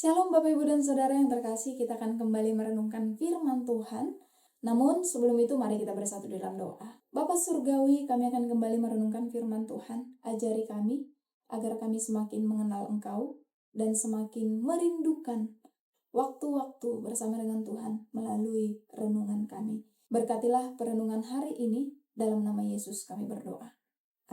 Shalom Bapak Ibu dan Saudara yang terkasih, kita akan kembali merenungkan firman Tuhan. Namun sebelum itu mari kita bersatu dalam doa. Bapa Surgawi, kami akan kembali merenungkan firman Tuhan. Ajari kami agar kami semakin mengenal Engkau dan semakin merindukan waktu-waktu bersama dengan Tuhan melalui renungan kami. Berkatilah perenungan hari ini, dalam nama Yesus kami berdoa.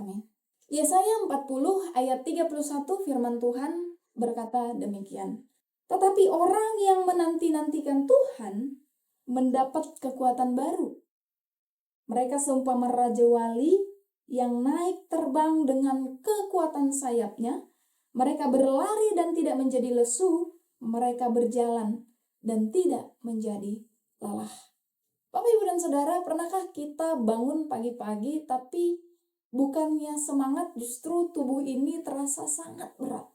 Amin. Yesaya 40 ayat 31 firman Tuhan berkata demikian. Tetapi orang yang menanti-nantikan Tuhan mendapat kekuatan baru. Mereka seumpama raja wali yang naik terbang dengan kekuatan sayapnya. Mereka berlari dan tidak menjadi lesu. Mereka berjalan dan tidak menjadi lelah. Bapak, Ibu, dan Saudara, pernahkah kita bangun pagi-pagi tapi bukannya semangat, justru tubuh ini terasa sangat berat.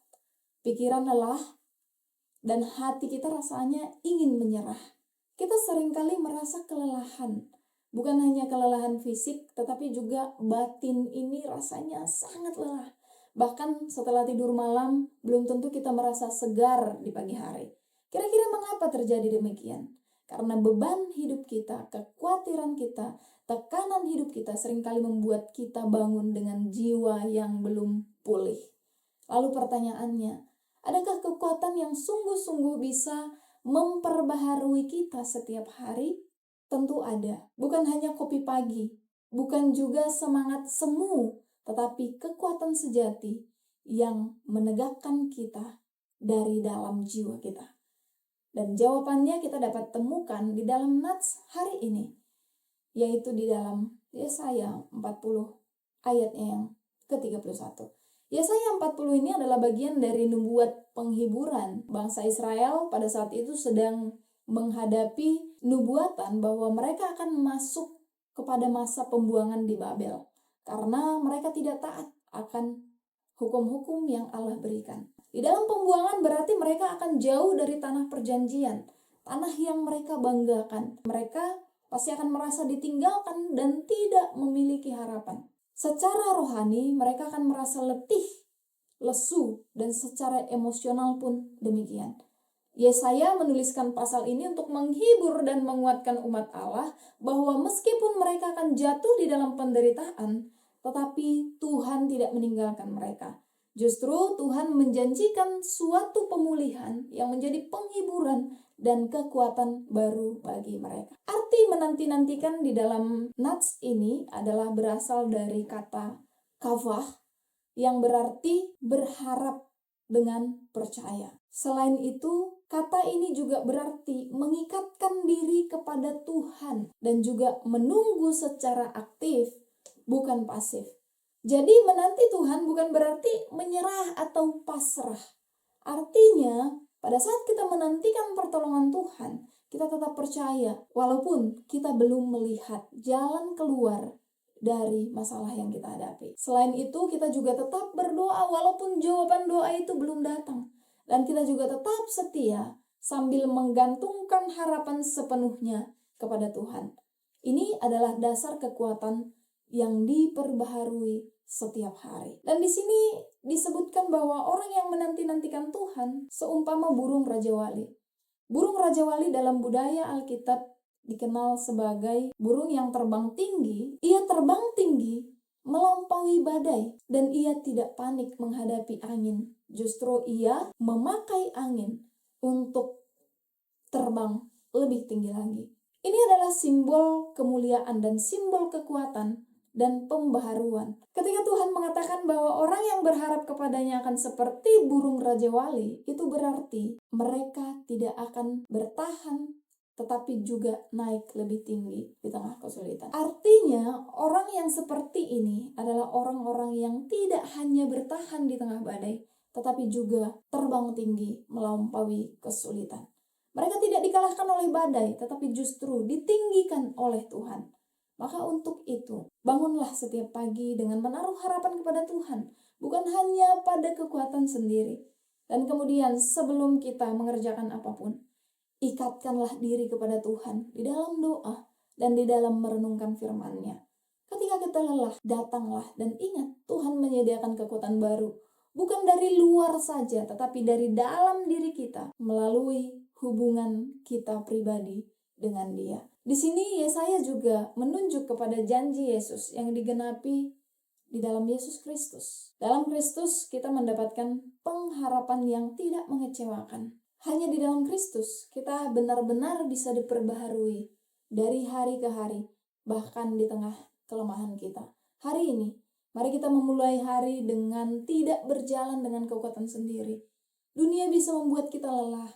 Pikiran lelah dan hati kita rasanya ingin menyerah. Kita seringkali merasa kelelahan. Bukan hanya kelelahan fisik, tetapi juga batin ini rasanya sangat lelah. Bahkan setelah tidur malam, belum tentu kita merasa segar di pagi hari. Kira-kira mengapa terjadi demikian? Karena beban hidup kita, kekhawatiran kita, tekanan hidup kita seringkali membuat kita bangun dengan jiwa yang belum pulih. Lalu pertanyaannya, adakah kekuatan yang sungguh-sungguh bisa memperbaharui kita setiap hari? Tentu ada. Bukan hanya kopi pagi, bukan juga semangat semu, tetapi kekuatan sejati yang menegakkan kita dari dalam jiwa kita. Dan jawabannya kita dapat temukan di dalam nats hari ini, yaitu di dalam Yesaya 40 ayatnya yang ke-31. Yesaya 40 ini adalah bagian dari nubuat penghiburan. Bangsa Israel pada saat itu sedang menghadapi nubuatan bahwa mereka akan masuk kepada masa pembuangan di Babel. Karena mereka tidak taat akan hukum-hukum yang Allah berikan. Di dalam pembuangan berarti mereka akan jauh dari tanah perjanjian, tanah yang mereka banggakan. Mereka pasti akan merasa ditinggalkan dan tidak memiliki harapan. Secara rohani mereka akan merasa letih, lesu, dan secara emosional pun demikian. Yesaya menuliskan pasal ini untuk menghibur dan menguatkan umat Allah bahwa meskipun mereka akan jatuh di dalam penderitaan, tetapi Tuhan tidak meninggalkan mereka. Justru Tuhan menjanjikan suatu pemulihan yang menjadi penghiburan dan kekuatan baru bagi mereka. Arti menanti-nantikan di dalam nats ini adalah berasal dari kata kavah yang berarti berharap dengan percaya. Selain itu, kata ini juga berarti mengikatkan diri kepada Tuhan dan juga menunggu secara aktif, bukan pasif. Jadi menanti Tuhan bukan berarti menyerah atau pasrah. Artinya, pada saat kita menantikan pertolongan Tuhan, kita tetap percaya walaupun kita belum melihat jalan keluar dari masalah yang kita hadapi. Selain itu, kita juga tetap berdoa walaupun jawaban doa itu belum datang. Dan kita juga tetap setia sambil menggantungkan harapan sepenuhnya kepada Tuhan. Ini adalah dasar kekuatan yang diperbaharui setiap hari. Dan di sini disebutkan bahwa orang yang menanti-nantikan Tuhan seumpama burung Raja Wali. Burung Raja Wali dalam budaya Alkitab dikenal sebagai burung yang terbang tinggi. Ia terbang tinggi melampaui badai dan ia tidak panik menghadapi angin. Justru ia memakai angin untuk terbang lebih tinggi lagi. Ini adalah simbol kemuliaan dan simbol kekuatan dan pembaharuan. Ketika Tuhan mengatakan bahwa orang yang berharap kepadanya akan seperti burung Raja Wali, itu berarti mereka tidak akan bertahan, tetapi juga naik lebih tinggi di tengah kesulitan. Artinya, orang yang seperti ini adalah orang-orang yang tidak hanya bertahan di tengah badai, tetapi juga terbang tinggi melampaui kesulitan. Mereka tidak dikalahkan oleh badai, tetapi justru ditinggikan oleh Tuhan. Maka untuk itu, bangunlah setiap pagi dengan menaruh harapan kepada Tuhan, bukan hanya pada kekuatan sendiri. Dan kemudian sebelum kita mengerjakan apapun, ikatkanlah diri kepada Tuhan di dalam doa dan di dalam merenungkan firman-Nya. Ketika kita lelah, datanglah dan ingat Tuhan menyediakan kekuatan baru Bukan dari luar saja, tetapi dari dalam diri kita melalui hubungan kita pribadi dengan Dia. Di sini Yesaya juga menunjuk kepada janji Yesus yang digenapi di dalam Yesus Kristus. Dalam Kristus kita mendapatkan pengharapan yang tidak mengecewakan. Hanya di dalam Kristus kita benar-benar bisa diperbaharui dari hari ke hari, bahkan di tengah kelemahan kita. Hari ini, mari kita memulai hari dengan tidak berjalan dengan kekuatan sendiri. Dunia bisa membuat kita lelah,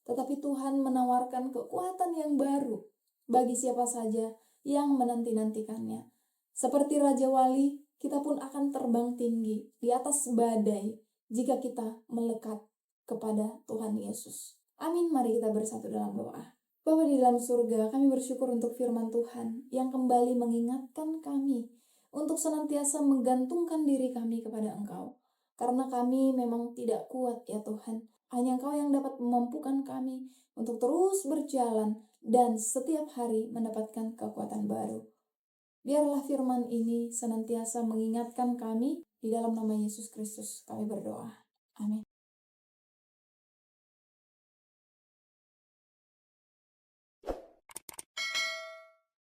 tetapi Tuhan menawarkan kekuatan yang baru bagi siapa saja yang menanti-nantikannya. Seperti Raja Wali, kita pun akan terbang tinggi di atas badai jika kita melekat kepada Tuhan Yesus. Amin, mari kita bersatu dalam doa. Bapa di dalam surga, kami bersyukur untuk firman Tuhan yang kembali mengingatkan kami untuk senantiasa menggantungkan diri kami kepada Engkau. Karena kami memang tidak kuat ya Tuhan. Hanya Engkau yang dapat memampukan kami untuk terus berjalan dan setiap hari mendapatkan kekuatan baru. Biarlah firman ini senantiasa mengingatkan kami, di dalam nama Yesus Kristus kami berdoa. Amin.